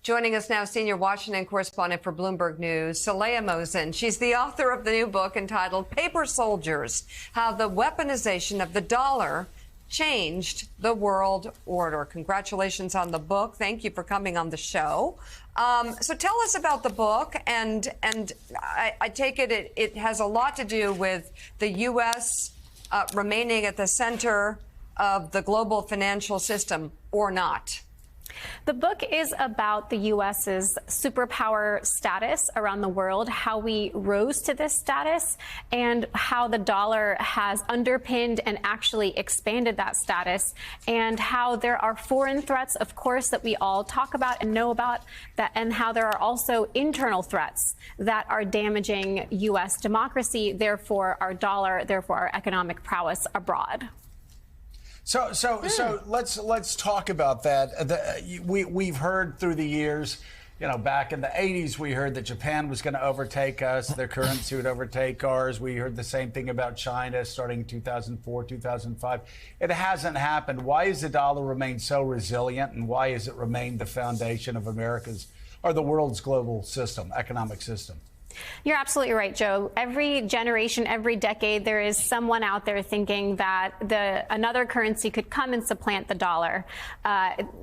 Joining us now, senior Washington correspondent for Bloomberg News, Saleha Mohsin. She's the author of the new book entitled Paper Soldiers: How the Weaponization of the Dollar Changed the World Order. Congratulations on the book. Thank you for coming on the show. So tell us about the book, and I take it has a lot to do with the U.S. Remaining at the center of the global financial system, or not. The book is about the U.S.'s superpower status around the world, how we rose to this status, and how the dollar has underpinned and actually expanded that status, and how there are foreign threats, of course, that we all talk about and know about, and how there are also internal threats that are damaging U.S. democracy, therefore our dollar, therefore our economic prowess abroad. So let's talk about that. We've heard through the years, back in the 80s, we heard that Japan was going to overtake us. Their currency would overtake ours. We heard the same thing about China starting 2004, 2005. It hasn't happened. Why has the dollar remained so resilient, and why has it remained the foundation of America's or the world's global system, economic system? You're absolutely right, Joe. Every generation, every decade, there is someone out there thinking that another currency could come and supplant the dollar.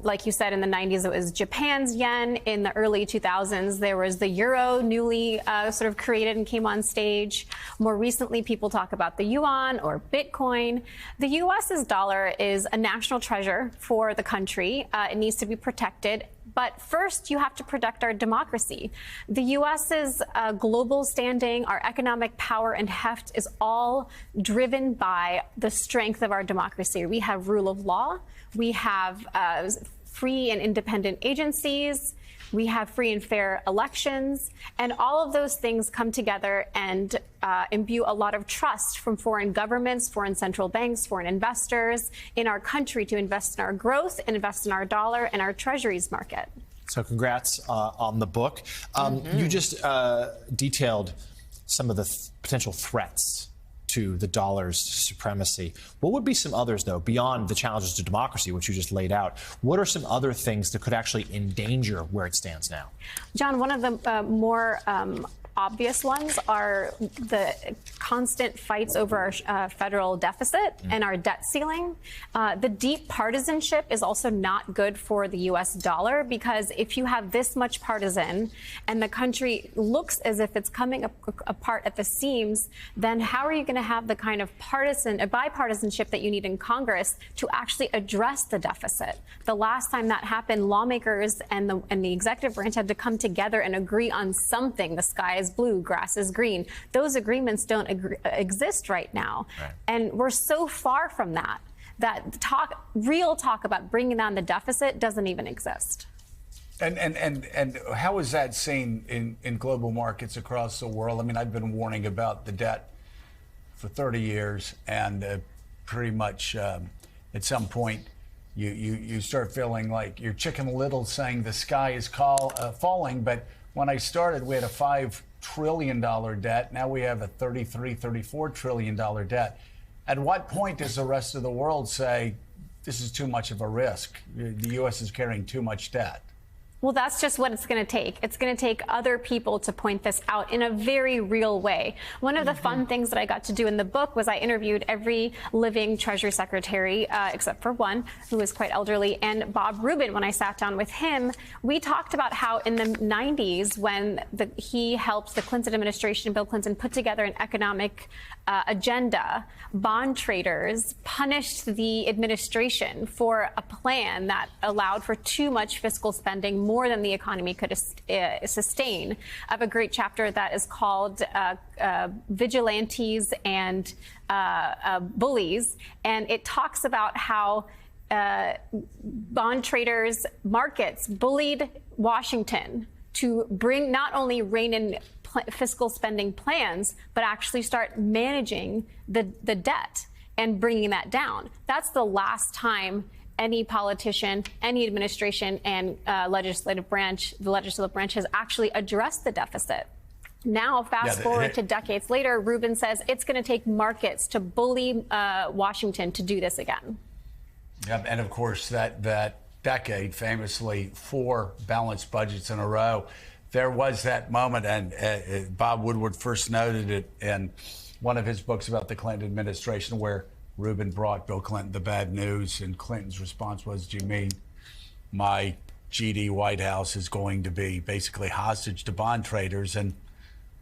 Like you said, in the 90s, it was Japan's yen. In the early 2000s, there was the euro, newly sort of created and came on stage. More recently, people talk about the yuan or Bitcoin. The U.S.'s dollar is a national treasure for the country. It needs to be protected. But first, you have to protect our democracy. The U.S.'s global standing, our economic power and heft is all driven by the strength of our democracy. We have rule of law. We have free and independent agencies. We have free and fair elections, and all of those things come together and imbue a lot of trust from foreign governments, foreign central banks, foreign investors in our country to invest in our growth and invest in our dollar and our treasuries market. So congrats on the book. You just detailed some of the potential threats to the dollar's supremacy. What would be some others, though, beyond the challenges to democracy, which you just laid out? What are some other things that could actually endanger where it stands now? John, one of the more obvious ones are the constant fights over our federal deficit and our debt ceiling. The deep partisanship is also not good for the U.S. dollar, because if you have this much partisan and the country looks as if it's coming apart at the seams, then how are you going to have the kind of bipartisanship that you need in Congress to actually address the deficit? The last time that happened, lawmakers and the executive branch had to come together and agree on something. The sky is blue, grass is green. Those agreements don't exist right now. Right. And we're so far from that real talk about bringing down the deficit doesn't even exist. And how is that seen in global markets across the world? I mean, I've been warning about the debt for 30 years, and pretty much at some point you start feeling like you're Chicken Little saying the sky is falling. But when I started, we had a $5 trillion debt. Now we have a $34 trillion debt. At what point does the rest of the world say this is too much of a risk? The U.S. is carrying too much debt. Well, that's just what it's going to take. It's going to take other people to point this out in a very real way. One of the fun things that I got to do in the book was I interviewed every living Treasury Secretary, except for one, who was quite elderly, and Bob Rubin. When I sat down with him, we talked about how in the 90s, when he helped the Clinton administration, Bill Clinton, put together an economic agenda, bond traders punished the administration for a plan that allowed for too much fiscal spending, more than the economy could sustain. I have a great chapter that is called Vigilantes and Bullies, and it talks about how bond traders, markets bullied Washington to bring not only rein in fiscal spending plans, but actually start managing the debt and bringing that down. That's the last time any politician, any administration, and the legislative branch has actually addressed the deficit. Now, fast forward to decades later, Rubin says it's going to take markets to bully Washington to do this again. Yep, and of course that decade, famously 4 balanced budgets in a row. There was that moment, and Bob Woodward first noted it in one of his books about the Clinton administration, where Rubin brought Bill Clinton the bad news, and Clinton's response was, "Do you mean my GD White House is going to be basically hostage to bond traders?" And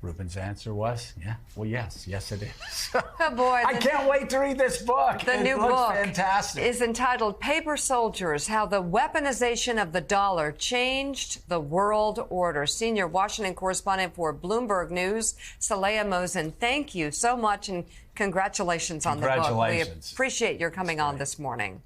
Rubin's answer was, "Yeah, well, yes, it is." Oh boy, I can't wait to read this book. The It new looks book fantastic. is entitled Paper Soldiers, How the Weaponization of the Dollar Changed the World Order. Senior Washington correspondent for Bloomberg News, Saleha Mosin, thank you so much and congratulations on the book. We Congratulations. appreciate your coming on this morning.